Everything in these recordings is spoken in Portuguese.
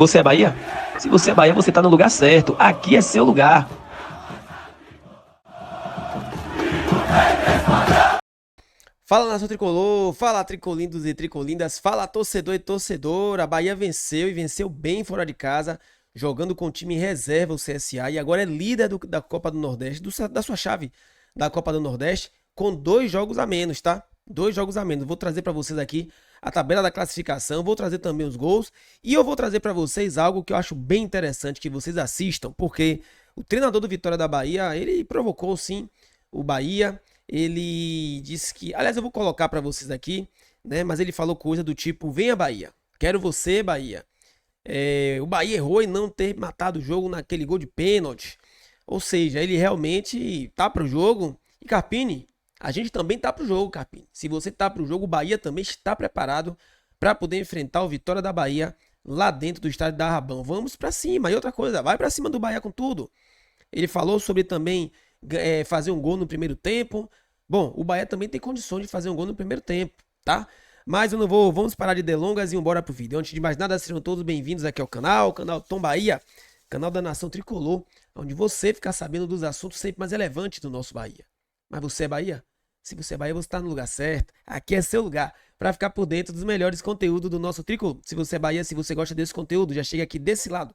Você é Bahia? Se você é Bahia, você tá no lugar certo. Aqui é seu lugar. Fala, nação tricolor, fala tricolindos e tricolindas, fala torcedor e torcedora. A Bahia venceu e venceu bem fora de casa, jogando com o time em reserva, o CSA, e agora é líder da Copa do Nordeste, da sua chave da Copa do Nordeste, com 2 jogos a menos, tá? 2 jogos a menos. Vou trazer para vocês aqui a tabela da classificação, vou trazer também os gols e eu vou trazer para vocês algo que eu acho bem interessante que vocês assistam, porque o treinador do Vitória da Bahia, ele provocou sim o Bahia. Ele disse que, aliás, eu vou colocar para vocês aqui, né? Mas ele falou coisa do tipo: venha Bahia, quero você, Bahia. O Bahia errou em não ter matado o jogo naquele gol de pênalti. Ou seja, ele realmente tá pro jogo. E Carpini, a gente também tá pro jogo, Carpini. Se você tá pro jogo, o Bahia também está preparado para poder enfrentar o Vitória da Bahia lá dentro do estádio da Rabão. Vamos para cima. E outra coisa, vai para cima do Bahia com tudo. Ele falou sobre também fazer um gol no primeiro tempo. Bom, o Bahia também tem condições de fazer um gol no primeiro tempo, tá? Mas eu não vou, vamos parar de delongas e embora pro vídeo. Antes de mais nada, sejam todos bem-vindos aqui ao canal Tom Bahia, canal da Nação Tricolor, onde você fica sabendo dos assuntos sempre mais relevantes do nosso Bahia. Mas você é Bahia? Se você é Bahia, você está no lugar certo. Aqui é seu lugar para ficar por dentro dos melhores conteúdos do nosso Tricolor. Se você é Bahia, se você gosta desse conteúdo, já chega aqui desse lado.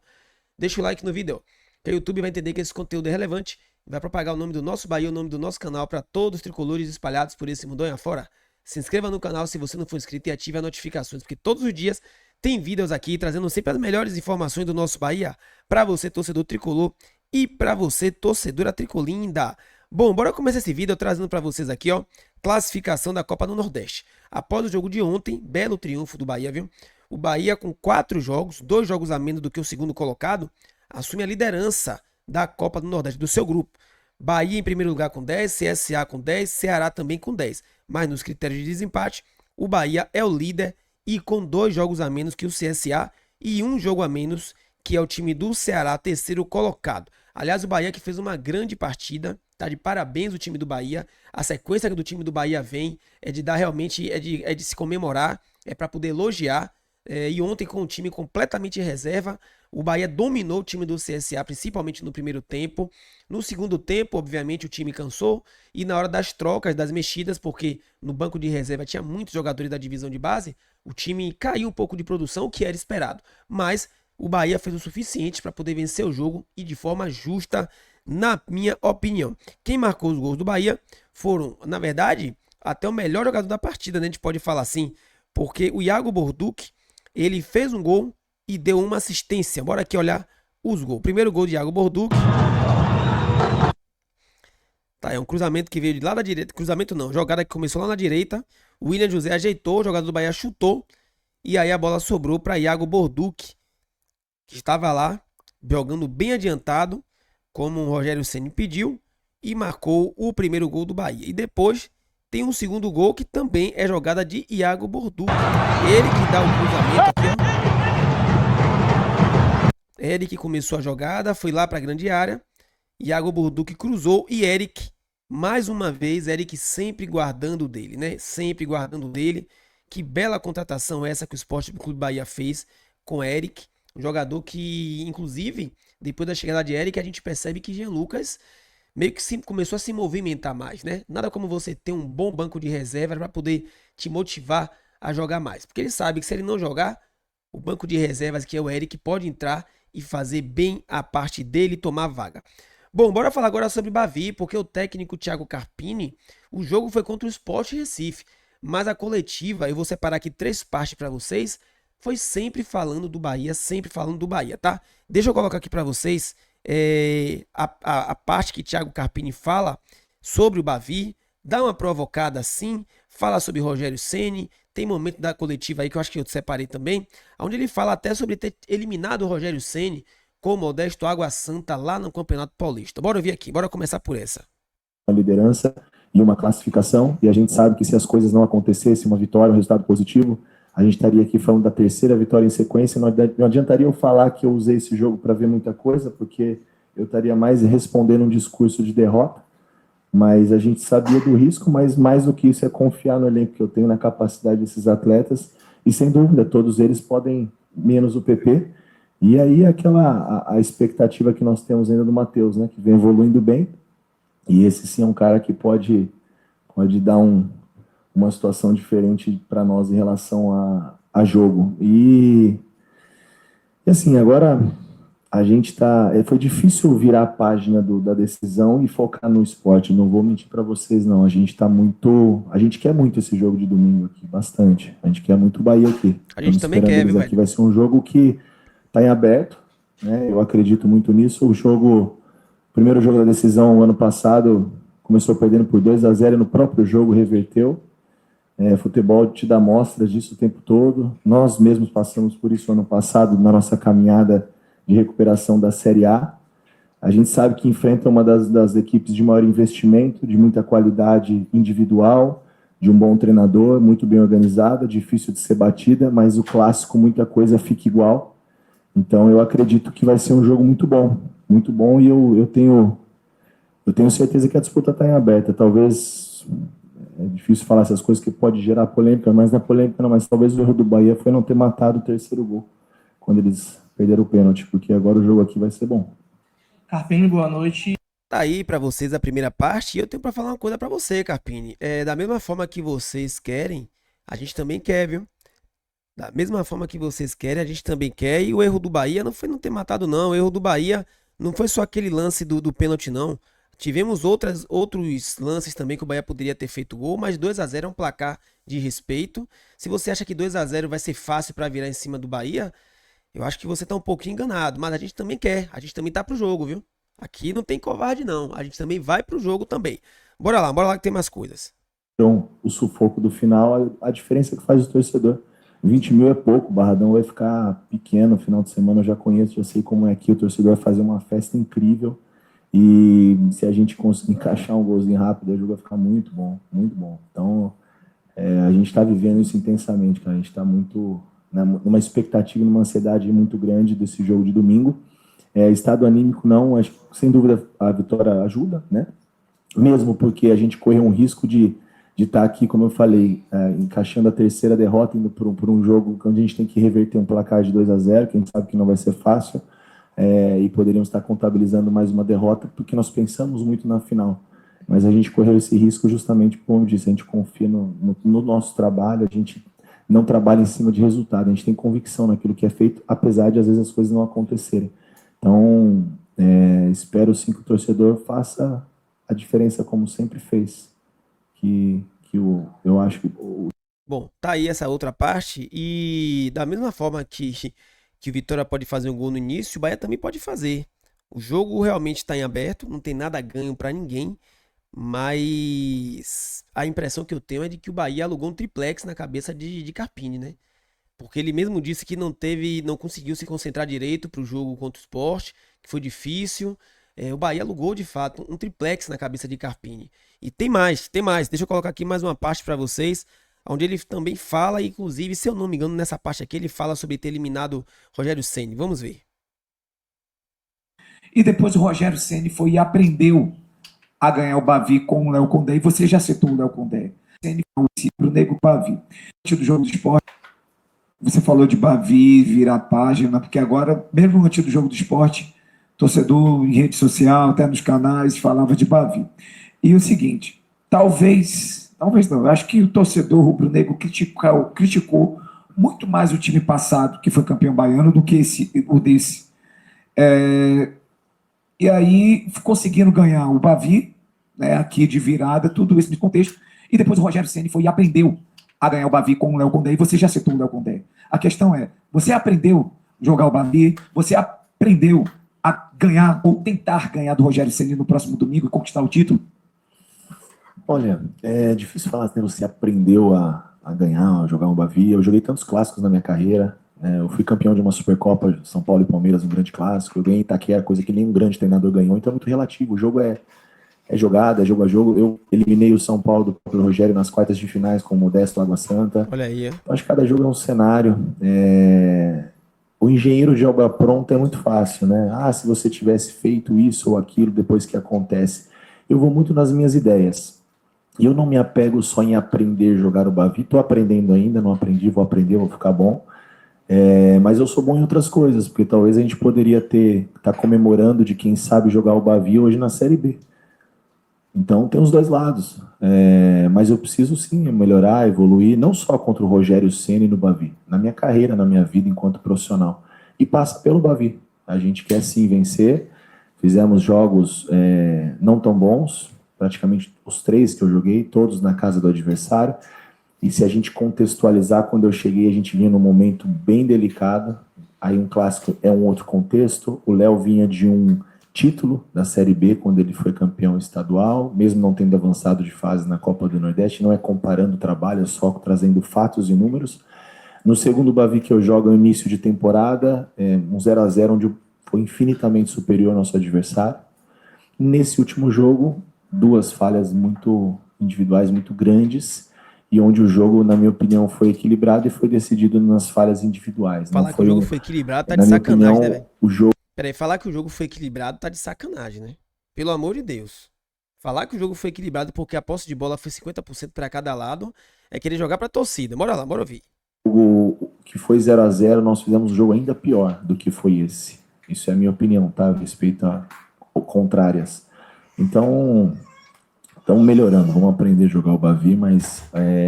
Deixa o like no vídeo, que o YouTube vai entender que esse conteúdo é relevante. Vai propagar o nome do nosso Bahia, o nome do nosso canal para todos os tricolores espalhados por esse mundão afora. Se inscreva no canal se você não for inscrito e ative as notificações, porque todos os dias tem vídeos aqui trazendo sempre as melhores informações do nosso Bahia para você, torcedor tricolor, e para você, torcedora tricolinda. Bom, bora começar esse vídeo trazendo para vocês aqui, ó, classificação da Copa do Nordeste. Após o jogo de ontem, belo triunfo do Bahia, viu? O Bahia com 4 jogos, 2 jogos a menos do que o segundo colocado, assume a liderança da Copa do Nordeste, do seu grupo. Bahia em primeiro lugar com 10, CSA com 10, Ceará também com 10. Mas nos critérios de desempate, o Bahia é o líder e com 2 jogos a menos que o CSA e 1 jogo a menos que é o time do Ceará, terceiro colocado. Aliás, o Bahia que fez uma grande partida, tá de parabéns o time do Bahia. A sequência que do time do Bahia vem é de dar realmente, é de se comemorar, é para poder elogiar. E ontem com o time completamente em reserva, o Bahia dominou o time do CSA, principalmente no primeiro tempo. No segundo tempo, obviamente, o time cansou. E na hora das trocas, das mexidas, porque no banco de reserva tinha muitos jogadores da divisão de base, o time caiu um pouco de produção, o que era esperado. Mas o Bahia fez o suficiente para poder vencer o jogo e de forma justa, na minha opinião. Quem marcou os gols do Bahia foram, na verdade, até o melhor jogador da partida, né? A gente pode falar assim, porque o Iago Borduc, ele fez um gol e deu uma assistência. Bora aqui olhar os gols. Primeiro gol de Iago Borduc. Tá, é um cruzamento que veio de lá da direita. Cruzamento não, jogada que começou lá na direita. O William José ajeitou, o jogador do Bahia chutou. E aí a bola sobrou para Iago Borduc, que estava lá jogando bem adiantado, como o Rogério Ceni pediu, e marcou o primeiro gol do Bahia. E depois tem um segundo gol que também é jogada de Iago Borduc. Ele que dá o cruzamento aqui, ó. Eric começou a jogada, foi lá para a grande área. Iago Borduc cruzou e Eric, mais uma vez, Eric sempre guardando dele, né? Sempre guardando dele. Que bela contratação essa que o Sport Clube Bahia fez com Eric. Um jogador que, inclusive, depois da chegada de Eric, a gente percebe que Jean Lucas meio que começou a se movimentar mais, né? Nada como você ter um bom banco de reserva para poder te motivar a jogar mais. Porque ele sabe que se ele não jogar, o banco de reservas, que é o Eric, pode entrar e fazer bem a parte dele e tomar vaga. Bom, bora falar agora sobre Bavi, porque o técnico Thiago Carpini, o jogo foi contra o Sport Recife, mas a coletiva, eu vou separar aqui 3 partes para vocês, foi sempre falando do Bahia, tá? Deixa eu colocar aqui para vocês a parte que Thiago Carpini fala sobre o Bavi, dá uma provocada assim, fala sobre Rogério Ceni, tem momento da coletiva aí que eu acho que eu separei também, onde ele fala até sobre ter eliminado o Rogério Ceni com o Modesto Água Santa lá no Campeonato Paulista. Bora ouvir aqui, bora começar por essa. Uma liderança e uma classificação, e a gente sabe que se as coisas não acontecessem, uma vitória, um resultado positivo, a gente estaria aqui falando da terceira vitória em sequência. Não adiantaria eu falar que eu usei esse jogo para ver muita coisa, porque eu estaria mais respondendo um discurso de derrota, mas a gente sabia do risco, mas mais do que isso é confiar no elenco que eu tenho, na capacidade desses atletas, e sem dúvida, todos eles podem, menos o PP, E aí a expectativa que nós temos ainda do Matheus, né? Que vem evoluindo bem. E esse sim é um cara que pode dar uma situação diferente para nós em relação a jogo. E assim, agora a gente tá. Foi difícil virar a página da decisão e focar no esporte. Não vou mentir para vocês, não. A gente tá muito. A gente quer muito esse jogo de domingo aqui, bastante. A gente quer muito o Bahia aqui. A gente Estamos também esperando quer, eles viu, aqui. velho? Vai ser um jogo que tá em aberto, né? Eu acredito muito nisso. O primeiro jogo da decisão, ano passado, começou perdendo por 2-0 e no próprio jogo reverteu. Futebol te dá mostras disso o tempo todo. Nós mesmos passamos por isso ano passado na nossa caminhada de recuperação da Série A. A gente sabe que enfrenta uma das equipes de maior investimento, de muita qualidade individual, de um bom treinador, muito bem organizada, difícil de ser batida, mas o clássico, muita coisa fica igual. Então eu acredito que vai ser um jogo muito bom, e eu tenho certeza que a disputa está em aberta. Talvez é difícil falar essas coisas que pode gerar polêmica, mas não é polêmica não, mas talvez o erro do Bahia foi não ter matado o terceiro gol quando eles perderam o pênalti, porque agora o jogo aqui vai ser bom. Carpini, boa noite. Tá aí pra vocês a primeira parte e eu tenho pra falar uma coisa pra você, Carpini. Da mesma forma que vocês querem, a gente também quer, viu? Da mesma forma que vocês querem, a gente também quer. E o erro do Bahia não foi não ter matado, não. O erro do Bahia não foi só aquele lance do pênalti, não. Tivemos outros lances também que o Bahia poderia ter feito gol, mas 2-0 é um placar de respeito. Se você acha que 2-0 vai ser fácil pra virar em cima do Bahia, eu acho que você tá um pouquinho enganado. Mas a gente também quer, a gente também tá pro jogo, viu? Aqui não tem covarde, não. A gente também vai pro jogo também. Bora lá que tem mais coisas. Então, o sufoco do final, a diferença que faz o torcedor. 20 mil é pouco, o Barradão vai ficar pequeno no final de semana, eu já conheço, já sei como é aqui, o torcedor vai fazer uma festa incrível, e se a gente conseguir encaixar um golzinho rápido, o jogo vai ficar muito bom, muito bom. Então, a gente está vivendo isso intensamente, cara. A gente está muito numa expectativa, numa ansiedade muito grande desse jogo de domingo. Estado anímico não, acho que sem dúvida a vitória ajuda, né? Mesmo porque a gente correu um risco de estar aqui, como eu falei, encaixando a terceira derrota, indo por um jogo onde a gente tem que reverter um placar de 2-0, que a gente sabe que não vai ser fácil, e poderíamos estar contabilizando mais uma derrota, porque nós pensamos muito na final. Mas a gente correu esse risco justamente, como eu disse, a gente confia no nosso trabalho, a gente não trabalha em cima de resultado, a gente tem convicção naquilo que é feito, apesar de às vezes as coisas não acontecerem. Então, espero sim que o torcedor faça a diferença como sempre fez, eu acho que... Bom, tá aí essa outra parte e da mesma forma que o Vitória pode fazer um gol no início, o Bahia também pode fazer. O jogo realmente está em aberto, não tem nada ganho para ninguém, mas a impressão que eu tenho é de que o Bahia alugou um triplex na cabeça de Carpini, né? Porque ele mesmo disse que não conseguiu se concentrar direito para o jogo contra o Sport, que foi difícil. O Bahia alugou de fato um triplex na cabeça de Carpini. E tem mais. Deixa eu colocar aqui mais uma parte para vocês, onde ele também fala, inclusive, se eu não me engano, nessa parte aqui, ele fala sobre ter eliminado Rogério Ceni. Vamos ver. E depois o Rogério Ceni foi e aprendeu a ganhar o Bavi com o Léo Condé. E você já citou o Léo Condé. Ceni foi o Nego Bavi. Do jogo do esporte, você falou de Bavi, virar a página, porque agora, mesmo antes do jogo do esporte, torcedor em rede social, até nos canais, falava de Bavi. E o seguinte, talvez não, acho que o torcedor rubro-negro criticou muito mais o time passado, que foi campeão baiano, do que o desse. E aí, conseguindo ganhar o Bavi, né, aqui de virada, tudo isso de contexto, e depois o Rogério Ceni foi e aprendeu a ganhar o Bavi com o Léo Condé, e você já citou o Léo Condé. A questão é, você aprendeu a jogar o Bavi, você aprendeu a ganhar, ou tentar ganhar do Rogério Ceni no próximo domingo e conquistar o título? Olha, é difícil falar, né? Você aprendeu a ganhar, a jogar um Bavi. Eu joguei tantos clássicos na minha carreira. Eu fui campeão de uma Supercopa, São Paulo e Palmeiras, um grande clássico. Eu ganhei Itaquera, coisa que nenhum grande treinador ganhou. Então é muito relativo. O jogo é jogada, é jogo a jogo. Eu eliminei o São Paulo do próprio Rogério nas quartas de finais com o Modesto Água Santa. Olha aí. Então, acho que cada jogo é um cenário. O engenheiro de obra pronta é muito fácil, né? Se você tivesse feito isso ou aquilo depois que acontece. Eu vou muito nas minhas ideias. E eu não me apego só em aprender a jogar o Bavi. Estou aprendendo ainda, não aprendi, vou aprender, vou ficar bom. Mas eu sou bom em outras coisas, porque talvez a gente poderia estar comemorando de quem sabe jogar o Bavi hoje na Série B. Então tem os dois lados. Mas eu preciso sim melhorar, evoluir, não só contra o Rogério Ceni no Bavi, na minha carreira, na minha vida enquanto profissional. E passa pelo Bavi. A gente quer sim vencer. Fizemos jogos não tão bons, praticamente os 3 que eu joguei, todos na casa do adversário. E se a gente contextualizar, quando eu cheguei, a gente vinha num momento bem delicado. Aí um clássico é um outro contexto. O Léo vinha de um título da Série B, quando ele foi campeão estadual, mesmo não tendo avançado de fase na Copa do Nordeste. Não é comparando o trabalho, é só trazendo fatos e números. No segundo Bavi que eu jogo, no início de temporada, um 0-0, onde foi infinitamente superior ao nosso adversário. Nesse último jogo, 2 falhas muito individuais, muito grandes, e onde o jogo, na minha opinião, foi equilibrado e foi decidido nas falhas individuais. Falar Não que foi o jogo foi equilibrado tá de na minha sacanagem, opinião, né, velho? o jogo Peraí, falar que o jogo foi equilibrado tá de sacanagem, né? Pelo amor de Deus. Falar que o jogo foi equilibrado porque a posse de bola foi 50% para cada lado é querer jogar pra torcida. Bora lá, bora ouvir. que foi 0-0, nós fizemos um jogo ainda pior do que foi esse. Isso é a minha opinião, tá? Respeito a contrárias. Então, estamos melhorando, vamos aprender a jogar o Bavi, mas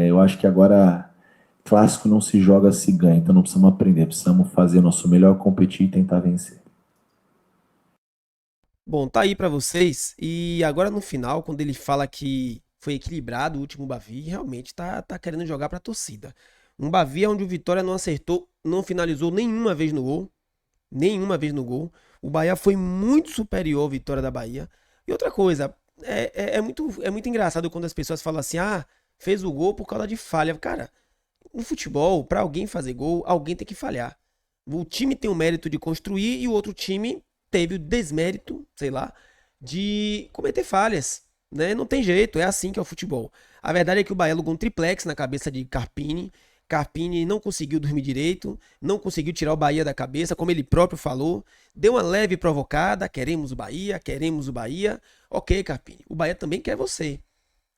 eu acho que agora clássico não se joga, se ganha, então não precisamos aprender, precisamos fazer o nosso melhor, competir e tentar vencer. Bom, tá aí pra vocês. E agora no final, quando ele fala que foi equilibrado o último Bavi, realmente tá querendo jogar pra torcida. Um Bavi onde o Vitória não acertou, não finalizou nenhuma vez no gol. Nenhuma vez no gol. O Bahia foi muito superior à Vitória da Bahia. E outra coisa, é muito engraçado quando as pessoas falam assim: ah, fez o gol por causa de falha. Cara, no futebol, pra alguém fazer gol, alguém tem que falhar. O time tem o mérito de construir e o outro time teve o desmérito, sei lá, de cometer falhas, né? Não tem jeito, é assim que é o futebol. A verdade é que o Bahia alugou um triplex na cabeça de Carpini. Carpini não conseguiu dormir direito, não conseguiu tirar o Bahia da cabeça, como ele próprio falou. Deu uma leve provocada, queremos o Bahia, queremos o Bahia. Ok, Carpini, o Bahia também quer você.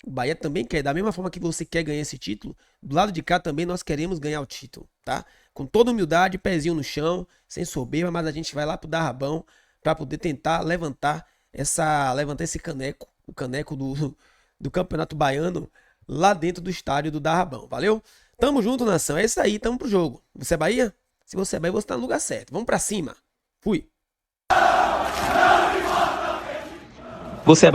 O Bahia também quer, da mesma forma que você quer ganhar esse título, do lado de cá também nós queremos ganhar o título, tá? Com toda humildade, pezinho no chão, sem soberba, mas a gente vai lá pro Darrabão para poder tentar levantar esse caneco, o caneco do Campeonato Baiano lá dentro do estádio do Darrabão, valeu? Tamo junto, nação, é isso aí, tamo pro jogo. Você é Bahia? Se você é Bahia, você tá no lugar certo. Vamos pra cima. Fui. Você é